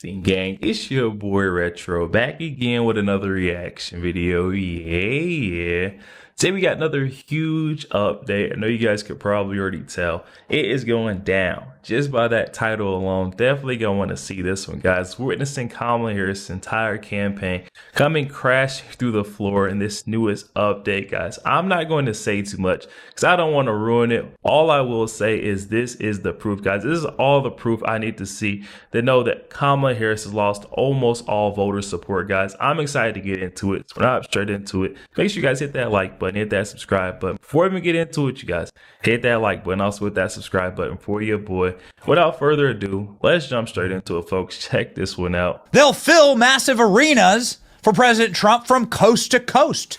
Gang, it's your boy Retro back again with another reaction video. Yeah. Today we got another huge update. I know you guys could probably already tell it is going down just by that title alone. Definitely gonna want to see this one, guys. We're witnessing Kamala Harris' entire campaign coming crashing through the floor in this newest update, guys. I'm not going to say too much because I don't want to ruin it. All I will say is this is the proof, guys. This is all the proof I need to see to know that Kamala Harris has lost almost all voter support, guys. I'm excited to get into it. So we're not straight into it. Make sure you guys hit that like button, hit that subscribe button. Before we even get into it, you guys, hit that like button, also hit that subscribe button for your boy. Without further ado, let's jump straight into it, folks. Check this one out. They'll fill massive arenas for President Trump from coast to coast.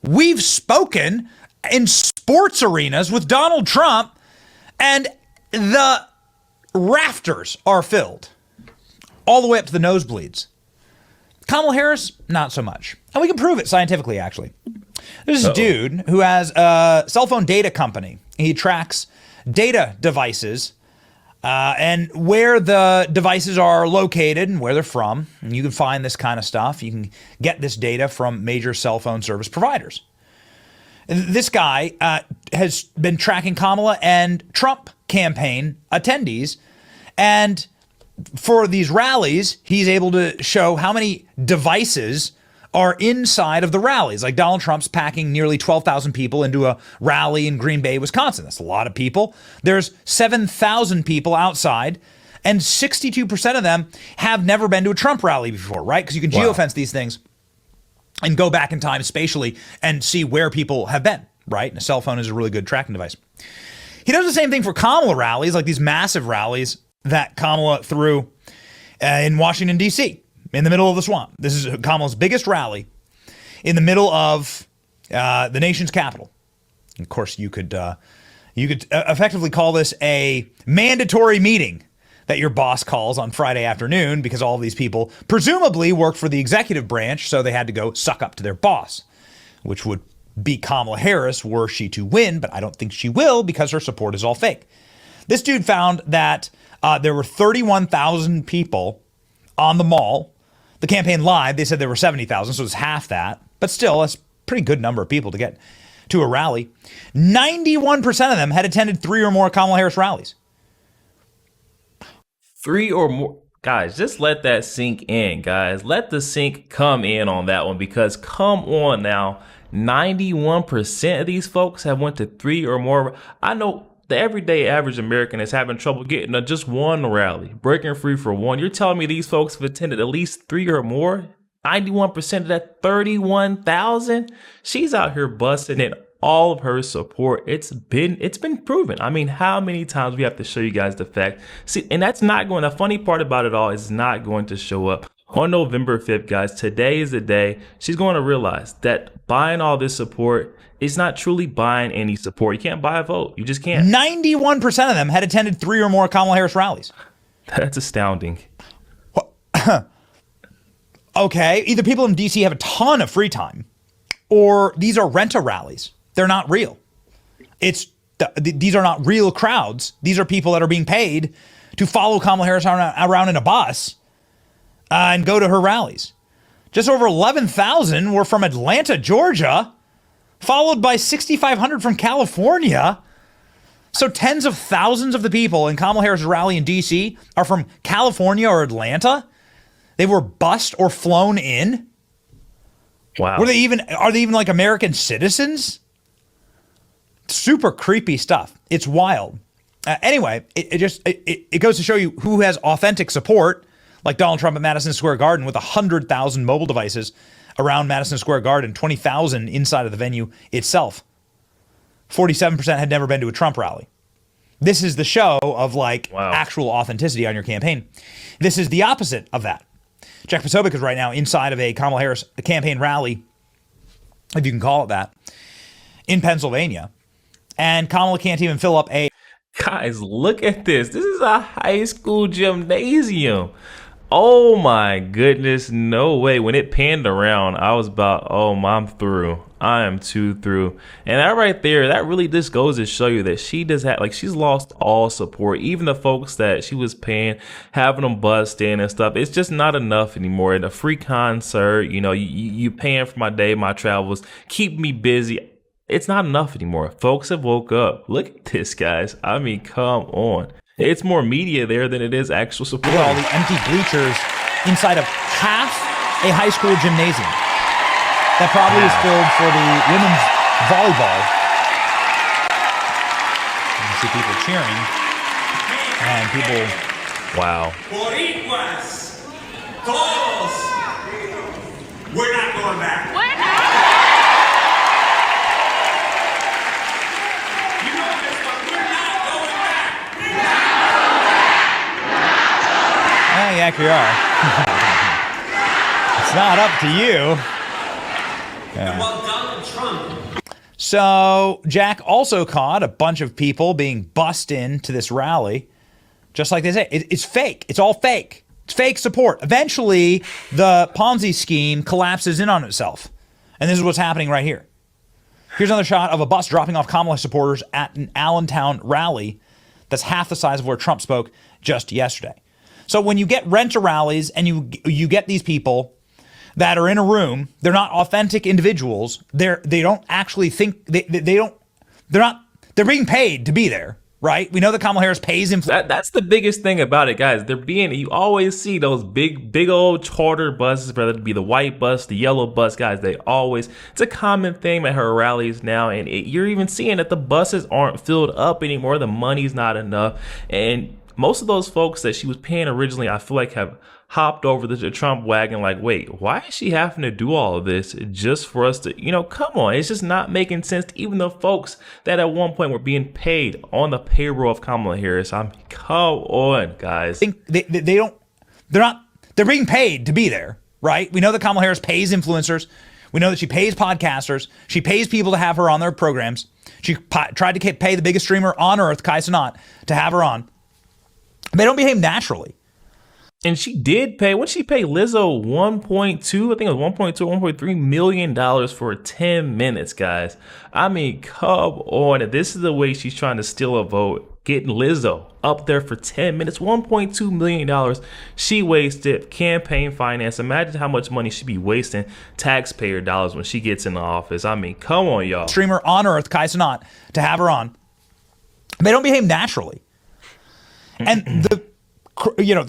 We've spoken in sports arenas with Donald Trump, and the rafters are filled all the way up to the nosebleeds. Kamala Harris, not so much. And we can prove it scientifically, actually. There's this dude who has a cell phone data company. He tracks data devices and where the devices are located and where they're from. And you can find this kind of stuff. You can get this data from major cell phone service providers. This guy has been tracking Kamala and Trump campaign attendees, and for these rallies, he's able to show how many devices are inside of the rallies. Like Donald Trump's packing nearly 12,000 people into a rally in Green Bay, Wisconsin. That's a lot of people. There's 7,000 people outside, and 62% of them have never been to a Trump rally before, right? Because you can geofence these things and go back in time spatially and see where people have been, right? And a cell phone is a really good tracking device. He does the same thing for Kamala rallies, like these massive rallies that Kamala threw in Washington, D.C., in the middle of the swamp. This is Kamala's biggest rally in the middle of the nation's capital. Of course, you could effectively call this a mandatory meeting that your boss calls on Friday afternoon, because all of these people presumably work for the executive branch, so they had to go suck up to their boss, which would be Kamala Harris were she to win, but I don't think she will because her support is all fake. This dude found that there were 31,000 people on the mall. The campaign live, they said there were 70,000, so it's half that. But still, that's a pretty good number of people to get to a rally. 91% of them had attended 3 or more Kamala Harris rallies. 3 or more. Guys, just let that sink in, guys. Let the sink come in on that one, because come on now, 91% of these folks have went to 3 or more. I know the everyday average American is having trouble getting to just one rally, breaking free for one. You're telling me these folks have attended at least 3 or more? 91% of that 31,000? She's out here busting in all of her support. It's been proven. I mean, how many times we have to show you guys the fact? See, and that's not going, the funny part about it all is not going to show up on November 5th, guys. Today is the day she's going to realize that buying all this support is not truly buying any support. You can't buy a vote. You just can't. 91% of them had attended 3 or more Kamala Harris rallies. That's astounding. Okay, either people in D.C. have a ton of free time, or these are rent-a rallies. They're not real. These are not real crowds. These are people that are being paid to follow Kamala Harris around in a bus and go to her rallies. Just over 11,000 were from Atlanta, Georgia, followed by 6,500 from California. So tens of thousands of the people in Kamala Harris' rally in D.C. are from California or Atlanta. They were bused or flown in. Wow. Are they even like American citizens? Super creepy stuff. It's wild. Anyway, it goes to show you who has authentic support, like Donald Trump at Madison Square Garden with 100,000 mobile devices around Madison Square Garden, 20,000 inside of the venue itself. 47% had never been to a Trump rally. This is the show of actual authenticity on your campaign. This is the opposite of that. Jack Posobiec is right now inside of a Kamala Harris campaign rally, if you can call it that, in Pennsylvania. And Kamala can't even fill up a... Guys, look at this. This is a high school gymnasium. Oh my goodness, no way. When it panned around, I was about, oh, I'm through. I am too through. And that right there, that really just goes to show you that she does have, like, she's lost all support. Even the folks that she was paying, having them bust in and stuff, it's just not enough anymore. And a free concert, you know, you paying for my day, my travels, keep me busy. It's not enough anymore. Folks have woke up. Look at this, guys. I mean, come on. It's more media there than it is actual support. Look at all the empty bleachers inside of half a high school gymnasium. That probably is filled for the women's volleyball. You see people cheering. And people... Wow. Boricuas, todos, we're not going back. You know this one, we're not going back. Yeah, you are. It's not up to you. Yeah. Well, Donald Trump. So Jack also caught a bunch of people being bussed into this rally. Just like they say, it's fake. It's all fake. It's fake support. Eventually, the Ponzi scheme collapses in on itself. And this is what's happening right here. Here's another shot of a bus dropping off Kamala supporters at an Allentown rally that's half the size of where Trump spoke just yesterday. So when you get rent-a-rallies and you get these people that are in a room, they're not authentic individuals. They don't actually think they're being paid to be there, right? We know that Kamala Harris pays him. That's the biggest thing about it, guys. You always see those big old charter buses, whether it be the white bus, the yellow bus, guys. It's a common theme at her rallies now, and you're even seeing that the buses aren't filled up anymore. The money's not enough, and most of those folks that she was paying originally, I feel like have hopped over the Trump wagon like, wait, why is she having to do all of this just for us to, come on. It's just not making sense to even the folks that at one point were being paid on the payroll of Kamala Harris. I mean, come on, guys. They're being paid to be there, right? We know that Kamala Harris pays influencers. We know that she pays podcasters. She pays people to have her on their programs. She tried to pay the biggest streamer on earth, Kai Cenat, to have her on. They don't behave naturally. And she did pay, what did she pay Lizzo 1.2, I think it was 1.2, $1.3 million for 10 minutes, guys. I mean, come on. If this is the way she's trying to steal a vote, getting Lizzo up there for 10 minutes, $1.2 million she wasted campaign finance. Imagine how much money she'd be wasting taxpayer dollars when she gets in the office. I mean, come on, y'all. Streamer on earth, Kai Cenat, to have her on. They don't behave naturally. And the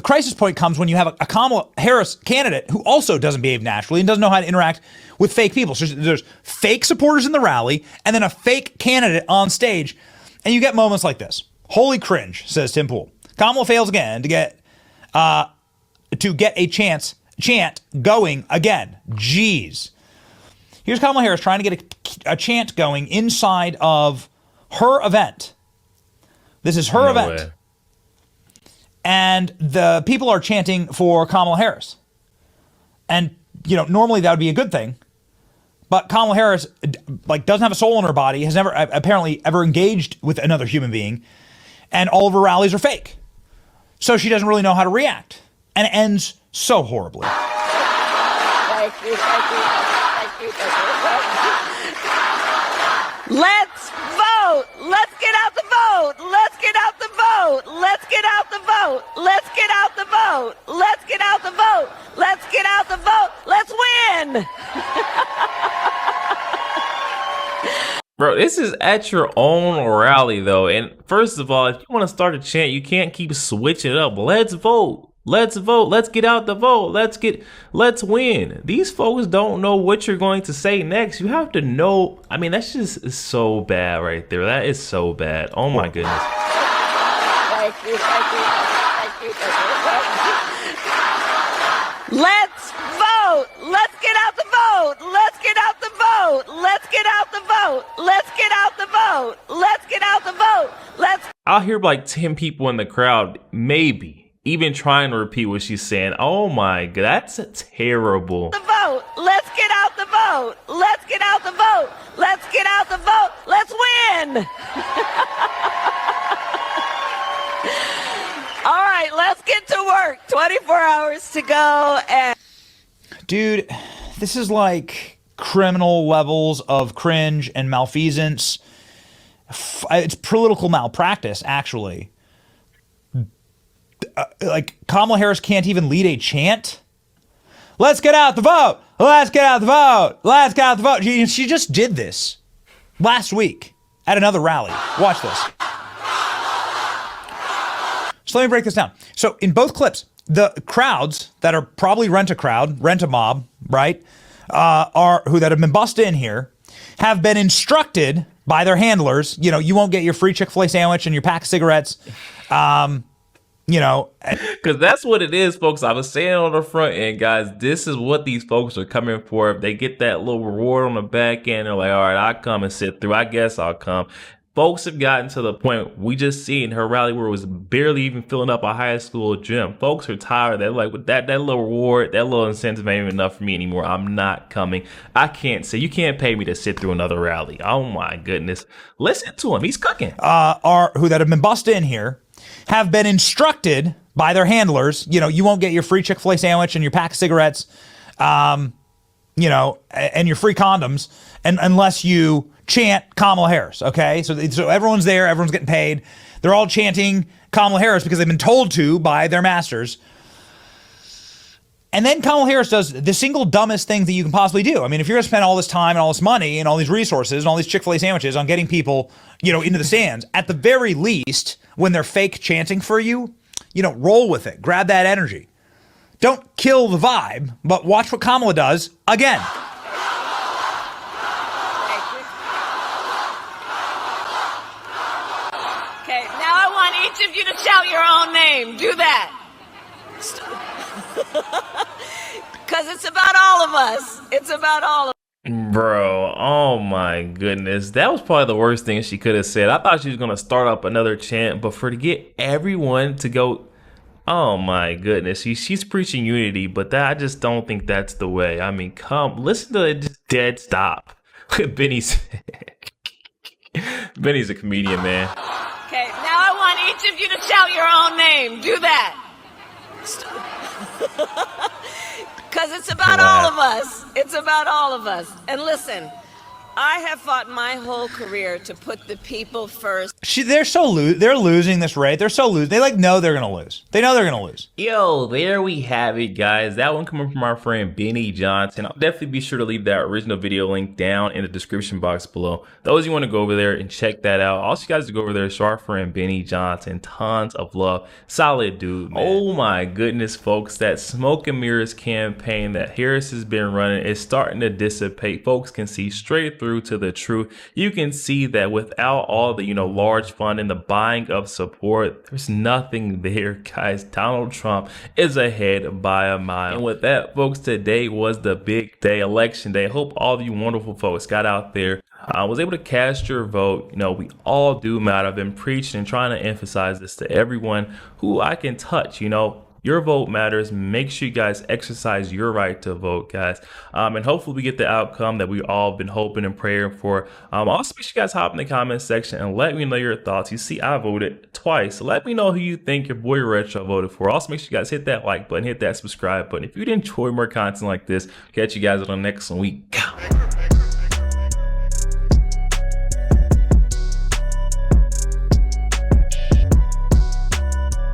crisis point comes when you have a Kamala Harris candidate who also doesn't behave naturally and doesn't know how to interact with fake people. So there's fake supporters in the rally and then a fake candidate on stage. And you get moments like this. Holy cringe, says Tim Pool. Kamala fails again to get a chant going again. Jeez. Here's Kamala Harris trying to get a chant going inside of her event. This is her event. Way. And the people are chanting for Kamala Harris. And, normally that would be a good thing. But Kamala Harris, doesn't have a soul in her body, has never apparently ever engaged with another human being. And all of her rallies are fake. So she doesn't really know how to react. And it ends so horribly. Thank you. Let's vote. Let's get out the vote. Let's get out the vote. Let's get out the vote. Let's get out the vote. Let's get out the vote. Let's get out the vote. Let's win. Bro, this is at your own rally, though. And first of all, if you want to start a chant, you can't keep switching it up. Let's vote. Let's vote. Let's get out the vote. Let's win. These folks don't know what you're going to say next. You have to know. I mean, that's just so bad right there. That is so bad. Oh my goodness. Thank you. Let's vote. Let's get out the vote. Let's get out the vote. Let's get out the vote. Let's get out the vote. Let's get out the vote. I'll hear like 10 people in the crowd, maybe, even trying to repeat what she's saying. Oh my God, that's terrible. The vote. Let's get out the vote. Let's get out the vote. Let's get out the vote. Let's win. All right, let's get to work. 24 hours to go, and dude, this is like criminal levels of cringe and malfeasance. It's political malpractice, actually. Like, Kamala Harris can't even lead a chant. Let's get out the vote. Let's get out the vote. Let's get out the vote. She just did this last week at another rally. Watch this. So let me break this down. So in both clips, the crowds that are probably rent a mob, right, that have been bussed in here, have been instructed by their handlers. You know, you won't get your free Chick-fil-A sandwich and your pack of cigarettes. You know, because that's what it is, folks. I was saying on the front end, guys, this is what these folks are coming for. If they get that little reward on the back end, they're like, all right, I'll come and sit through. I guess I'll come. Folks have gotten to the point, we just seen her rally where it was barely even filling up a high school gym. Folks are tired. They're like, with that little reward, that little incentive ain't even enough for me anymore. I'm not coming. I can't say, you can't pay me to sit through another rally. Oh my goodness. Listen to him. He's cooking. That have been bussed in here, have been instructed by their handlers. You know, you won't get your free Chick-fil-A sandwich and your pack of cigarettes, you know, and your free condoms, and unless you chant Kamala Harris. Okay, so everyone's there, everyone's getting paid. They're all chanting Kamala Harris because they've been told to by their masters. And then Kamala Harris does the single dumbest thing that you can possibly do. I mean, if you're going to spend all this time and all this money and all these resources and all these Chick-fil-A sandwiches on getting people, you know, into the stands, at the very least, when they're fake chanting for you, you know, roll with it. Grab that energy. Don't kill the vibe, but watch what Kamala does again. okay, now I want each of you to shout your own name. Do that. Because it's about all of us. It's about all of us. Bro, oh my goodness. That was probably the worst thing she could have said. I thought she was going to start up another chant, but to get everyone to go, oh my goodness. She's preaching unity, but I just don't think that's the way. I mean, listen to it, just dead stop. Benny's a comedian, man. Okay, now I want each of you to shout your own name. Do that. Because it's about all of us. It's about all of us. And listen, I have fought my whole career to put the people first. They're losing this race. They're so losing. They know they're gonna lose. They know they're gonna lose. Yo, there we have it, guys. That one coming from our friend Benny Johnson. I'll definitely be sure to leave that original video link down in the description box below. Those you want to go over there and check that out. Also, you guys to go over there, show our friend Benny Johnson tons of love. Solid dude, man. Oh my goodness, folks. That smoke and mirrors campaign that Harris has been running is starting to dissipate. Folks can see straight through to the truth. You can see that without all the, large fund and the buying of support, there's nothing there, guys. Donald Trump is ahead by a mile. And with that, folks, today was the big day, election day. I hope all of you wonderful folks got out there, was able to cast your vote. We all do matter. I've been preaching and trying to emphasize this to everyone who I can touch. Your vote matters. Make sure you guys exercise your right to vote, guys. And hopefully we get the outcome that we all been hoping and praying for. Also, make sure you guys hop in the comment section and let me know your thoughts. You see, I voted twice. So let me know who you think your boy Retro voted for. Also, make sure you guys hit that like button, hit that subscribe button. If you'd enjoy more content like this, catch you guys on the next week.